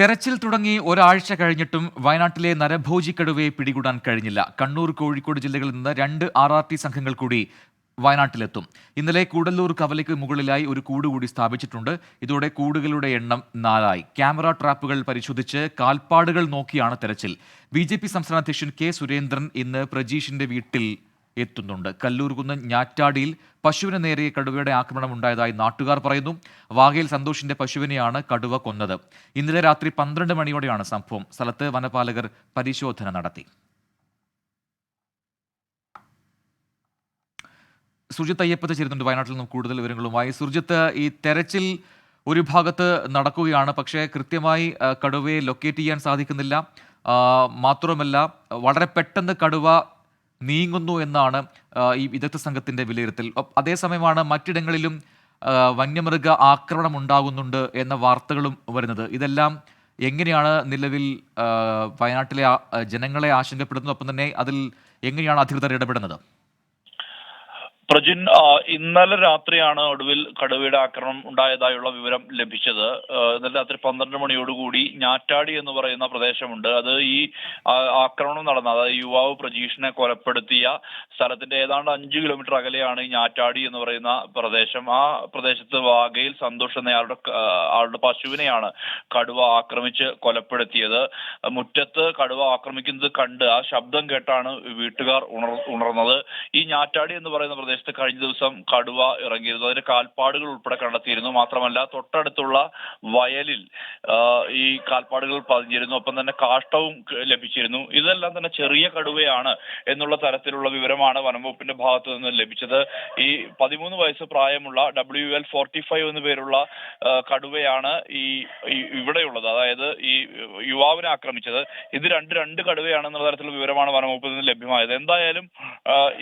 തെരച്ചിൽ തുടങ്ങി ഒരാഴ്ച കഴിഞ്ഞിട്ടും വയനാട്ടിലെ നരഭോജി കടുവയെ പിടികൂടാൻ കഴിഞ്ഞില്ല. കണ്ണൂർ, കോഴിക്കോട് ജില്ലകളിൽ നിന്ന് 2 RRT സംഘങ്ങൾ കൂടി വയനാട്ടിലെത്തും. ഇന്നലെ കൂടല്ലൂർ കവലയ്ക്ക് മുകളിലായി ഒരു കൂട് കൂടി സ്ഥാപിച്ചിട്ടുണ്ട്. ഇതോടെ കൂടുകളുടെ എണ്ണം 4 ക്യാമറ ട്രാപ്പുകൾ പരിശോധിച്ച് കാൽപ്പാടുകൾ നോക്കിയാണ് തെരച്ചിൽ. BJP സംസ്ഥാന അധ്യക്ഷൻ K സുരേന്ദ്രൻ ഇന്ന് പ്രജീഷിന്റെ വീട്ടിൽ എത്തുന്നുണ്ട്. കല്ലൂർകുന്ന് ഞാറ്റാടിയിൽ പശുവിന് നേരെ കടുവയുടെ ആക്രമണം ഉണ്ടായതായി നാട്ടുകാർ പറയുന്നു. വാഗയിൽ സന്തോഷിന്റെ പശുവിനെയാണ് കടുവ കൊന്നത്. ഇന്നലെ രാത്രി 12 മണിയോടെയാണ് സംഭവം. സ്ഥലത്ത് വനപാലകർ പരിശോധന നടത്തി. സുർജിത്ത് അയ്യപ്പത്ത് ചേരുന്നുണ്ട് വയനാട്ടിൽ നിന്നും കൂടുതൽ വിവരങ്ങളുമായി. സുർജിത്ത്, ഈ തെരച്ചിൽ ഒരു ഭാഗത്ത് നടക്കുകയാണ്, പക്ഷേ കൃത്യമായി കടുവയെ ലൊക്കേറ്റ് ചെയ്യാൻ സാധിക്കുന്നില്ല. മാത്രമല്ല, വളരെ പെട്ടെന്ന് കടുവ നീങ്ങുന്നു എന്നാണ് ഈ വിദഗ്ധ സംഘത്തിന്റെ വിലയിരുത്തൽ. അതേസമയമാണ് മറ്റിടങ്ങളിലും വന്യമൃഗ ആക്രമണം ഉണ്ടാകുന്നുണ്ട് എന്ന വാർത്തകളും വരുന്നത്. ഇതെല്ലാം എങ്ങനെയാണ് നിലവിൽ വയനാട്ടിലെ ജനങ്ങളെ ആശങ്കപ്പെടുന്നത്? ഒപ്പം തന്നെ അതിൽ എങ്ങനെയാണ് അധികൃതർ ഇടപെടുന്നത്? പ്രജിൻ, ഇന്നലെ രാത്രിയാണ് ഒടുവിൽ കടുവയുടെ ആക്രമണം ഉണ്ടായതായുള്ള വിവരം ലഭിച്ചത്. ഇന്നലെ രാത്രി 12 മണിയോടുകൂടി ഞാറ്റാടി എന്ന് പറയുന്ന പ്രദേശമുണ്ട്. അത് ഈ ആക്രമണം നടന്ന, അതായത് യുവാവ് പ്രജീഷിനെ കൊലപ്പെടുത്തിയ സ്ഥലത്തിന്റെ ഏതാണ്ട് 5 കിലോമീറ്റർ അകലെയാണ് ഈ ഞാറ്റാടി എന്ന് പറയുന്ന പ്രദേശം. ആ പ്രദേശത്ത് വാഗയിൽ സന്തോഷ് ആളുടെ പശുവിനെയാണ് കടുവ ആക്രമിച്ച് കൊലപ്പെടുത്തിയത്. മുറ്റത്ത് കടുവ ആക്രമിക്കുന്നത് കണ്ട് ആ ശബ്ദം കേട്ടാണ് വീട്ടുകാർ ഉണർന്നത്. ഈ ഞാറ്റാടി എന്ന് പറയുന്ന പ്രദേശത്ത് കഴിഞ്ഞ ദിവസം കടുവ ഇറങ്ങിയിരുന്നു. അതിന്റെ കാൽപ്പാടുകൾ ഉൾപ്പെടെ കണ്ടെത്തിയിരുന്നു. മാത്രമല്ല, തൊട്ടടുത്തുള്ള വയലിൽ ഈ കാൽപ്പാടുകൾ പതിഞ്ഞിരുന്നു. ഒപ്പം തന്നെ കാഷ്ടവും ലഭിച്ചിരുന്നു. ഇതെല്ലാം തന്നെ ചെറിയ കടുവയാണ് എന്നുള്ള തരത്തിലുള്ള വിവരമാണ് വനംവകുപ്പിന്റെ ഭാഗത്തു നിന്ന് ലഭിച്ചത്. ഈ 13 വയസ്സ് പ്രായമുള്ള WL 45 എന്ന് പേരുള്ള കടുവയാണ് ഈ ഇവിടെയുള്ളത്, അതായത് ഈ യുവാവിനെ ആക്രമിച്ചത്. ഇത് രണ്ട് കടുവയാണെന്നുള്ള തരത്തിലുള്ള വിവരമാണ് വനംവകുപ്പിൽ നിന്ന് ലഭ്യമായത്. എന്തായാലും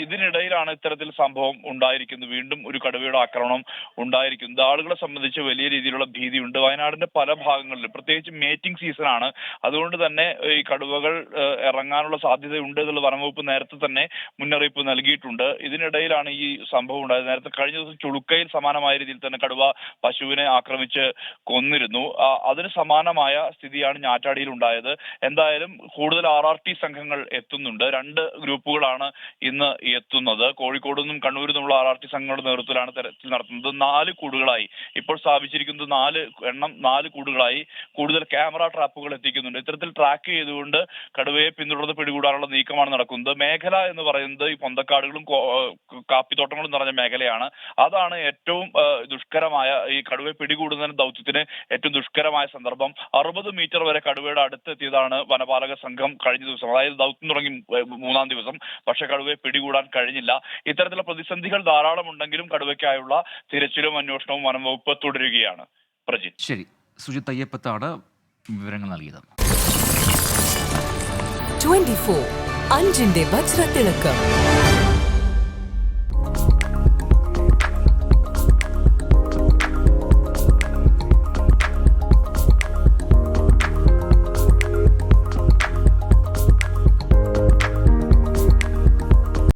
ഇതിനിടയിലാണ് ഇത്തരത്തിൽ സംഭവം ഉണ്ടായിരിക്കുന്നത്. വീണ്ടും ഒരു കടുവയുടെ ആക്രമണം ഉണ്ടായിരിക്കുന്നത് ആളുകളെ സംബന്ധിച്ച് വലിയ രീതിയിലുള്ള ഭീതിയുണ്ട്. വയനാടിന്റെ പല ഭാഗങ്ങളിലും പ്രത്യേകിച്ച് മേറ്റിംഗ് സീസണാണ്. അതുകൊണ്ട് തന്നെ ഈ കടുവകൾ ഇറങ്ങാനുള്ള സാധ്യതയുണ്ട് എന്നുള്ള വനംവകുപ്പ് നേരത്തെ തന്നെ മുന്നറിയിപ്പ് നൽകിയിട്ടുണ്ട്. ഇതിനിടയിലാണ് ഈ സംഭവം ഉണ്ടായത്. നേരത്തെ കഴിഞ്ഞ ദിവസം ചുളുക്കയിൽ സമാനമായ രീതിയിൽ തന്നെ കടുവ പശുവിനെ ആക്രമിച്ച് കൊന്നിരുന്നു. അതിന് സമാനമായ സ്ഥിതിയാണ് ഞാറ്റാടിയിൽ ഉണ്ടായത്. എന്തായാലും കൂടുതൽ RRT സംഘങ്ങൾ എത്തുന്നുണ്ട്. 2 ഗ്രൂപ്പുകളാണ് ഇന്ന് എത്തുന്നത്. കോഴിക്കോട് നിന്നും കണ്ണൂരിൽ നിന്നുള്ള RRT സംഘങ്ങളുടെ നേതൃത്വത്തിലാണ് തെരച്ചിൽ നടത്തുന്നത്. 4 കൂടുകളായി ഇപ്പോൾ സ്ഥാപിച്ചിരിക്കുന്നത്. 4 കൂടുകളായി കൂടുതൽ ക്യാമറ ട്രാപ്പുകൾ എത്തിക്കുന്നുണ്ട്. ഇത്തരത്തിൽ ട്രാക്ക് ചെയ്തുകൊണ്ട് കടുവയെ പിന്തുടർന്ന് പിടികൂടാനുള്ള നീക്കമാണ് നടക്കുന്നത്. മേഖല എന്ന് പറയുന്നത് ഈ പൊന്തക്കാടുകളും കാപ്പിത്തോട്ടങ്ങളും നിറഞ്ഞ മേഖലയാണ്. അതാണ് ഏറ്റവും ദുഷ്കരമായ, ഈ കടുവയെ പിടികൂടുന്ന ദൗത്യത്തിന് ഏറ്റവും ദുഷ്കരമായ സന്ദർഭം. 60 മീറ്റർ വരെ കടുവയുടെ അടുത്തെത്തിയതാണ് വനപാലക സംഘം കഴിഞ്ഞ ദിവസം, അതായത് ദൗത്യം തുടങ്ങി 3-ാം ദിവസം. പക്ഷെ കടുവയെ പിടികൂടാൻ കഴിഞ്ഞില്ല. ഇത്തരത്തിലുള്ള പ്രതിസന്ധികൾ ധാരാളം ഉണ്ടെങ്കിലും കടുവയ്ക്കായുള്ള തിരച്ചിലും അന്വേഷണവും വനംവകുപ്പ് തുടരുകയാണ്. പ്രജിത്ത്. ശരി, സുജിത്ത് അയ്യപ്പത്താണ് വിവരങ്ങൾ നൽകിയത്. 24 അഞ്ചിന്റെ വജ്രത്തിളക്കം.